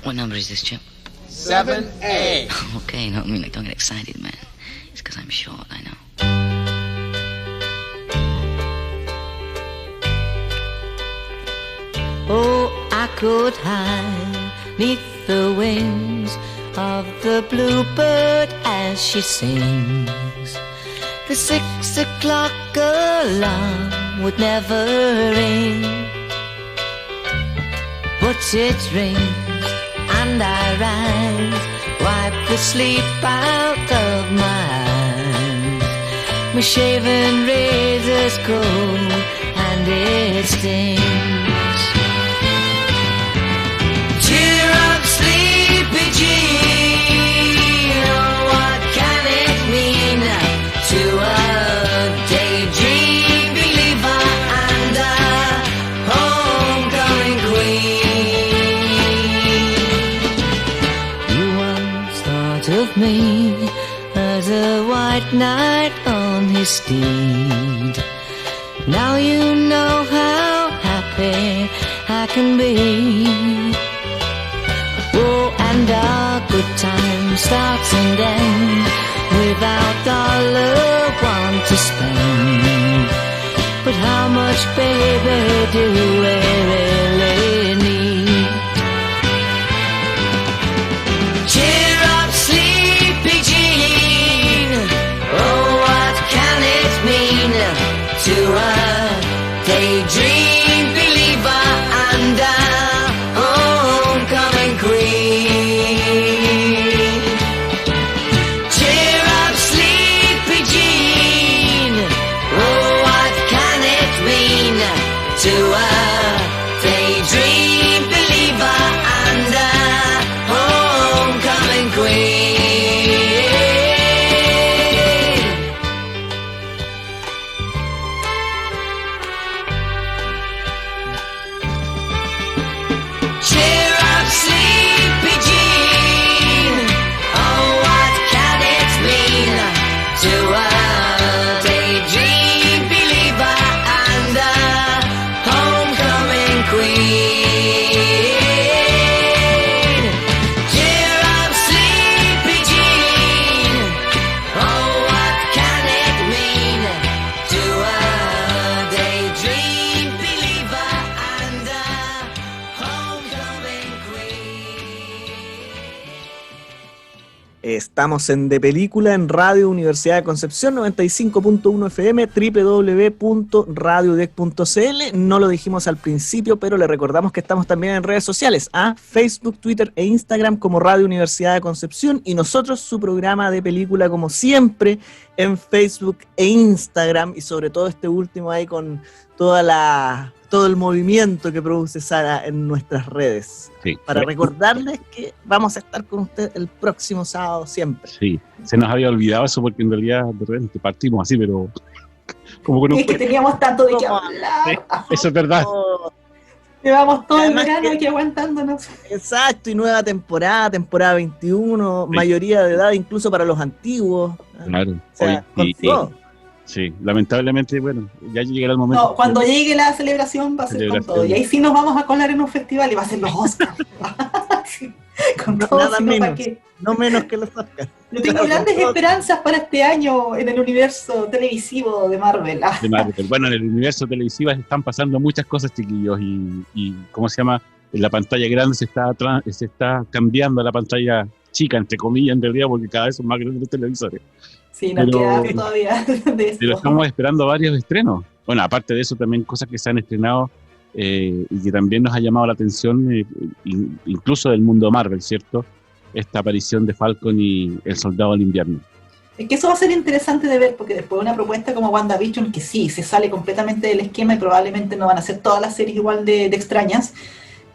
What number is this, Chip? 7A. Okay, no, I mean, like, don't get excited, man. It's because I'm short, I know. Oh, I could hide neath the wings of the bluebird as she sings. The 6 o'clock alarm would never ring, but it rings and I rise, wipe the sleep out of my eyes. My shaven razor's cold and it stings. Cheer up, sleepy Jean. Oh, what can it mean to a daydream believer and a homecoming queen? You once thought of me as a white knight on his steed. Now you know how happy I can be. Oh, and our good time starts and ends without $1 to spend. But how much, baby, do we really need? Cheer up, sleepy Jean. Oh, what can it mean to a daydream believer and a homecoming queen? Cheer up, sleepy Jean. Oh, what can it mean to a Estamos en De Película en Radio Universidad de Concepción, 95.1 FM, www.radiodec.cl. No lo dijimos al principio, pero le recordamos que estamos también en redes sociales, Facebook, Twitter e Instagram como Radio Universidad de Concepción, y nosotros su programa De Película como siempre en Facebook e Instagram, y sobre todo este último ahí con todo el movimiento que produce Sara en nuestras redes. Sí. Para recordarles que vamos a estar con usted el próximo sábado siempre. Sí, se nos había olvidado eso porque en realidad de repente partimos así, pero como que no. Es que teníamos tanto de qué hablar. Sí, eso es verdad. Llevamos todo el Además verano que- aquí aguantándonos. Exacto, y nueva temporada 21, Sí. mayoría de edad incluso para los antiguos. Claro. O sea, Oye, con todo. sí, lamentablemente, bueno, ya llegará el momento. No, cuando llegue la celebración va a ser con Celebración. todo. Y ahí sí nos vamos a colar en un festival y va a ser los Oscars. Sí, con No, todo, nada sino para menos. que... No menos que los Oscars. Yo tengo Claro, grandes con todo. esperanzas para este año en el universo televisivo de Marvel. De Marvel. Bueno, en el universo televisivo están pasando muchas cosas, chiquillos, y ¿cómo se llama? En la pantalla grande se está cambiando a la pantalla chica, entre comillas, en realidad, porque cada vez son más grandes los televisores. Sí, nos Pero- queda harto todavía de eso. Pero estamos esperando varios estrenos. Bueno, aparte de eso, también cosas que se han estrenado y que también nos ha llamado la atención, incluso del mundo Marvel, ¿cierto? Esta aparición de Falcon y el Soldado del Invierno. Es que eso va a ser interesante de ver, porque después de una propuesta como WandaVision, que sí, se sale completamente del esquema y probablemente no van a ser todas las series igual de extrañas,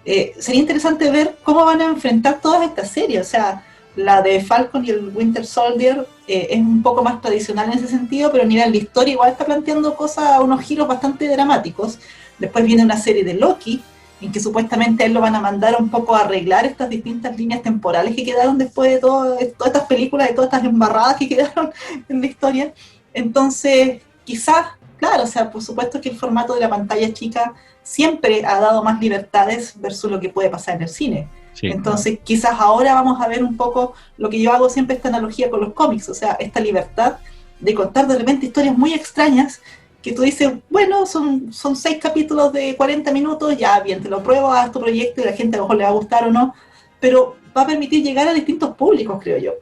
sería interesante ver cómo van a enfrentar todas estas series. O sea, la de Falcon y el Winter Soldier es un poco más tradicional en ese sentido, pero a nivel de historia igual está planteando cosas, unos giros bastante dramáticos. Después viene una serie de Loki, en que supuestamente a él lo van a mandar un poco a arreglar estas distintas líneas temporales que quedaron después de todas estas películas, de todas estas embarradas que quedaron en la historia. Entonces, quizás, claro, o sea, por supuesto que el formato de la pantalla chica siempre ha dado más libertades versus lo que puede pasar en el cine. Sí. Entonces, quizás ahora vamos a ver un poco lo que yo hago siempre, esta analogía con los cómics, o sea, esta libertad de contar de repente historias muy extrañas que tú dices, bueno, son 6 capítulos de 40 minutos, ya bien, te lo pruebo, haz tu proyecto y a la gente a lo mejor le va a gustar o no, pero va a permitir llegar a distintos públicos, creo yo,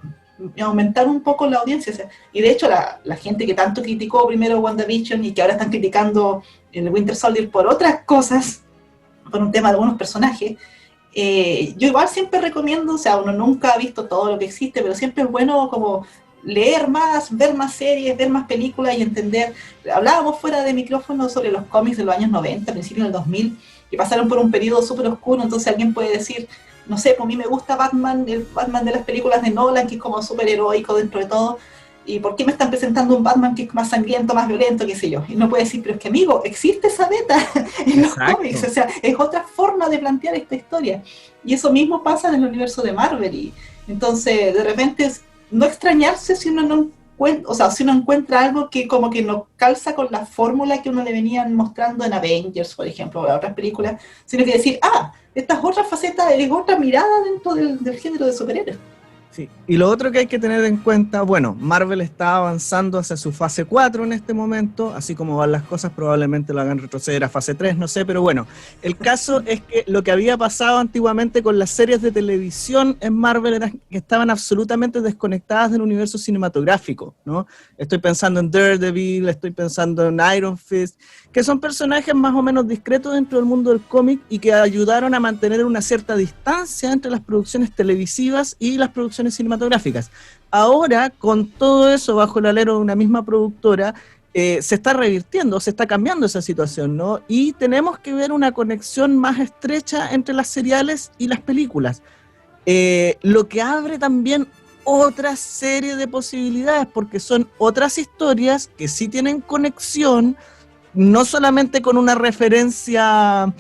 y aumentar un poco la audiencia. O sea, y de hecho la gente que tanto criticó primero WandaVision y que ahora están criticando el Winter Soldier por otras cosas, por un tema de algunos personajes, yo igual siempre recomiendo, o sea, uno nunca ha visto todo lo que existe, pero siempre es bueno como leer más, ver más series, ver más películas y entender. Hablábamos fuera de micrófono sobre los cómics de los años 90, principios del 2000, que pasaron por un periodo súper oscuro, entonces alguien puede decir, no sé, pues a mí me gusta Batman, el Batman de las películas de Nolan, que es como súper heroico dentro de todo, ¿y por qué me están presentando un Batman que es más sangriento, más violento, qué sé yo? Y no puede decir, pero es que amigo, existe esa beta en los Exacto. cómics, o sea, es otra forma de plantear esta historia. Y eso mismo pasa en el universo de Marvel, y entonces de repente no extrañarse si uno no encuentra, o sea, si uno encuentra algo que como que no calza con la fórmula que uno le venían mostrando en Avengers, por ejemplo, o en otras películas, sino que decir, esta es otra faceta, es otra mirada dentro del género de superhéroes. Sí. Y lo otro que hay que tener en cuenta, bueno, Marvel está avanzando hacia su fase 4 en este momento, así como van las cosas, probablemente lo hagan retroceder a fase 3, no sé, pero bueno, el caso es que lo que había pasado antiguamente con las series de televisión en Marvel era que estaban absolutamente desconectadas del universo cinematográfico, ¿no? Estoy pensando en Daredevil, estoy pensando en Iron Fist, que son personajes más o menos discretos dentro del mundo del cómic y que ayudaron a mantener una cierta distancia entre las producciones televisivas y las producciones cinematográficas. Ahora, con todo eso bajo el alero de una misma productora, se está revirtiendo, se está cambiando esa situación, ¿no? Y tenemos que ver una conexión más estrecha entre las seriales y las películas. Lo que abre también otra serie de posibilidades, porque son otras historias que sí tienen conexión, no solamente con una referencia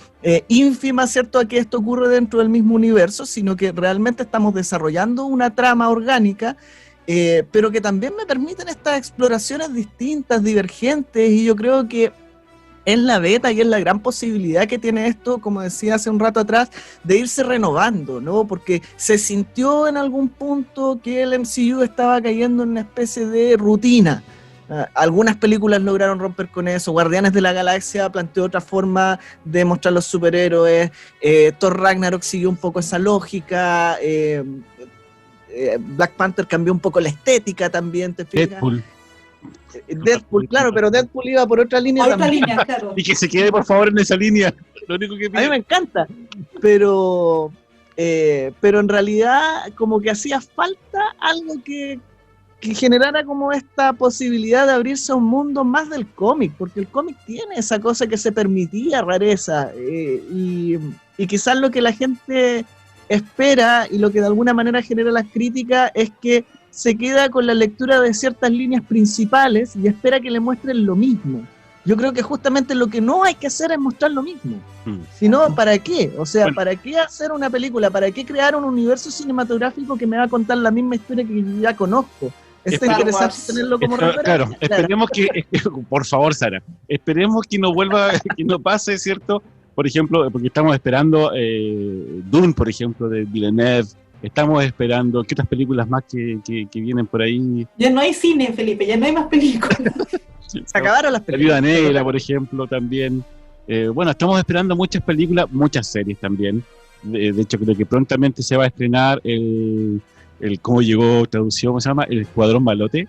ínfima, ¿cierto?, a que esto ocurre dentro del mismo universo, sino que realmente estamos desarrollando una trama orgánica, pero que también me permiten estas exploraciones distintas, divergentes, y yo creo que es la beta y es la gran posibilidad que tiene esto, como decía hace un rato atrás, de irse renovando, ¿no? Porque se sintió en algún punto que el MCU estaba cayendo en una especie de rutina. Algunas películas lograron romper con eso. Guardianes de la Galaxia planteó otra forma de mostrar los superhéroes. Thor Ragnarok siguió un poco esa lógica. Black Panther cambió un poco la estética también, ¿te fijas? Deadpool, claro, pero Deadpool iba por otra línea también. Claro. Y que se quede, por favor, en esa línea. Lo único que pido. A mí me encanta, pero en realidad como que hacía falta algo que generara como esta posibilidad de abrirse a un mundo más del cómic, porque el cómic tiene esa cosa que se permitía rareza, y quizás lo que la gente espera y lo que de alguna manera genera las críticas es que se queda con la lectura de ciertas líneas principales y espera que le muestren lo mismo. Yo creo que justamente lo que no hay que hacer es mostrar lo mismo. Sino, ¿para qué? O sea, Bueno. ¿para qué hacer una película? ¿Para qué crear un universo cinematográfico que me va a contar la misma historia que yo ya conozco? Es Star interesante Wars. tenerlo como referencia. Claro, esperemos que, por favor, Sara, esperemos que no vuelva, que no pase, ¿cierto? Por ejemplo, porque estamos esperando Dune, por ejemplo, de Villeneuve. Estamos esperando, ¿qué otras películas más que vienen por ahí? Ya no hay cine, Felipe, ya no hay más películas. Se acabaron las La películas. Viuda Negra, por ejemplo, también. Bueno, estamos esperando muchas películas, muchas series también. De hecho, creo que prontamente se va a estrenar el ¿cómo llegó traducido? ¿Cómo se llama? El Escuadrón Malote.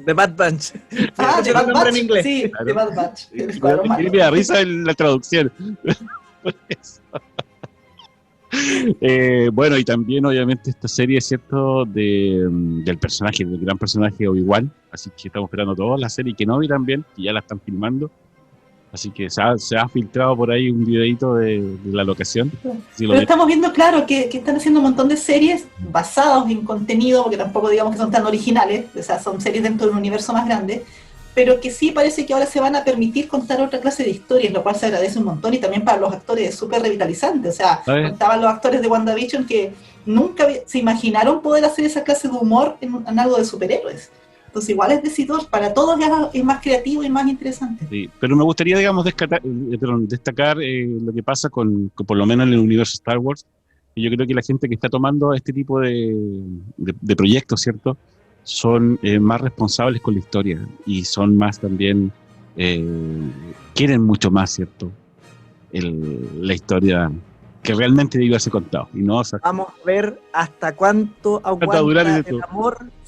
The Bad Batch. Ah, Ese The es el Bad nombre Batch. en inglés. Sí, Claro. The Bad Batch. El Escuadrón Malo. Me da risa la traducción. Por eso. Bueno, y también obviamente esta serie, ¿cierto? Del personaje, del gran personaje Obi-Wan. Así que estamos esperando toda la serie Kenobi también, que ya la están filmando. Así que se ha filtrado por ahí un videito de la locación. Si lo Pero estamos viendo, claro, que están haciendo un montón de series basadas en contenido, porque tampoco digamos que son tan originales, o sea, son series dentro de un universo más grande, pero que sí parece que ahora se van a permitir contar otra clase de historias, lo cual se agradece un montón, y también para los actores es súper revitalizante. O sea, contaban los actores de WandaVision que nunca se imaginaron poder hacer esa clase de humor en algo de superhéroes. Entonces igual es decidor, para todos es más creativo y más interesante. Sí, pero me gustaría, digamos, destacar lo que pasa con por lo menos en el universo Star Wars. Y yo creo que la gente que está tomando este tipo de proyectos, ¿cierto? Son más responsables con la historia y son más también, quieren mucho más, ¿cierto? La historia que realmente debió haberse contado. Y no, o sea, Vamos a ver hasta cuánto aguanta durar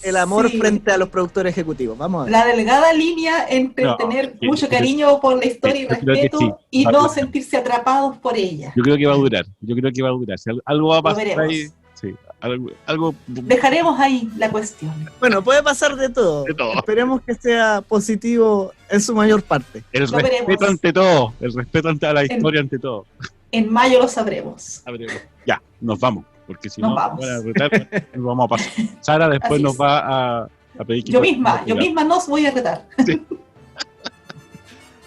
el amor Sí. frente a los productores ejecutivos. Vamos a ver. La delgada línea entre No, tener sí, mucho sí, cariño por la historia sí, y yo creo que respeto sí. y Va a no durar. sentirse atrapados por ella. yo creo que va a durar. Yo creo que va a durar. Si algo va a Lo pasar veremos. ahí. Sí, algo Dejaremos ahí la cuestión. Bueno, puede pasar de todo. De todo. Esperemos que sea positivo en su mayor parte. El Lo respeto veremos. ante todo. El respeto ante la historia ante todo. En mayo lo sabremos. Ya, nos vamos. Porque si Nos no, vamos. van a retar, nos vamos a pasar. Sara después Así nos es. va a pedir que... Yo misma nos voy a retar.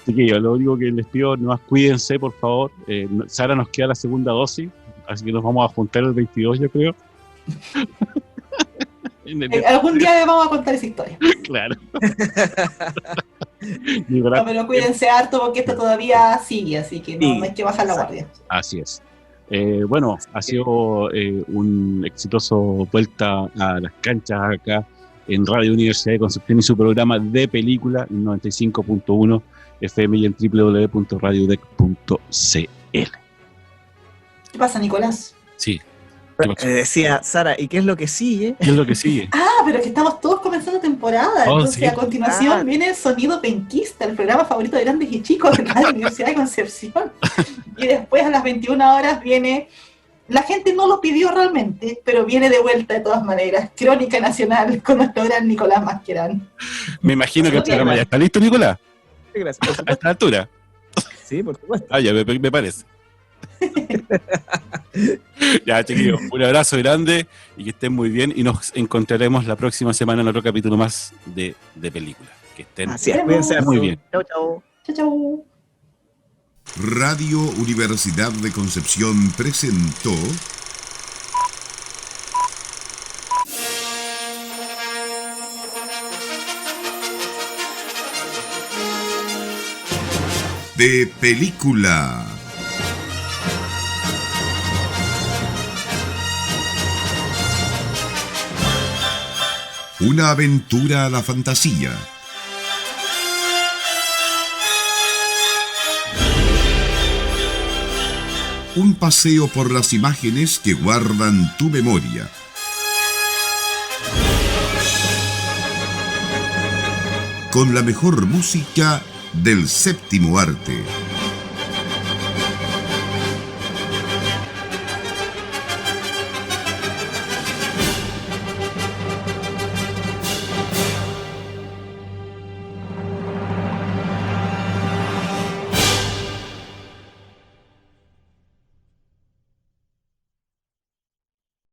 Chiquillos, lo único que les pido, nomás cuídense, por favor. Sara nos queda la segunda dosis, así que nos vamos a juntar el 22, yo creo. Algún día les vamos a contar esa historia. Claro. No, pero cuídense harto porque esto todavía sigue, así que no hay que bajar la guardia. Así es. Bueno, ha sido un exitoso vuelta a las canchas acá en Radio Universidad de Concepción y su programa de película, en 95.1 FM y en www.radiodec.cl. ¿Qué pasa, Nicolás? Sí. Decía Sara, ¿y qué es lo que sigue? ¿Qué es lo que sigue? Ah, pero es que estamos todos comenzando temporada. Oh, Entonces, sí. a continuación viene el Sonido Penquista, el programa favorito de grandes y chicos de la Universidad de Concepción. Y después, a las 21 horas, viene. La gente no lo pidió realmente, pero viene de vuelta de todas maneras. Crónica Nacional con nuestro gran Nicolás Masquerán. Me imagino que el programa ya está listo, Nicolás. Gracias. A esta altura. Sí, por supuesto. Ah, ya me parece. Ya, chiquillos, un abrazo grande y que estén muy bien. Y nos encontraremos la próxima semana en otro capítulo más de película. Que estén Así es, cuídense muy harto. bien. Chau, chau. Chau, chau. Radio Universidad de Concepción presentó De Película. Una aventura a la fantasía. Un paseo por las imágenes que guardan tu memoria. con la mejor música del séptimo arte.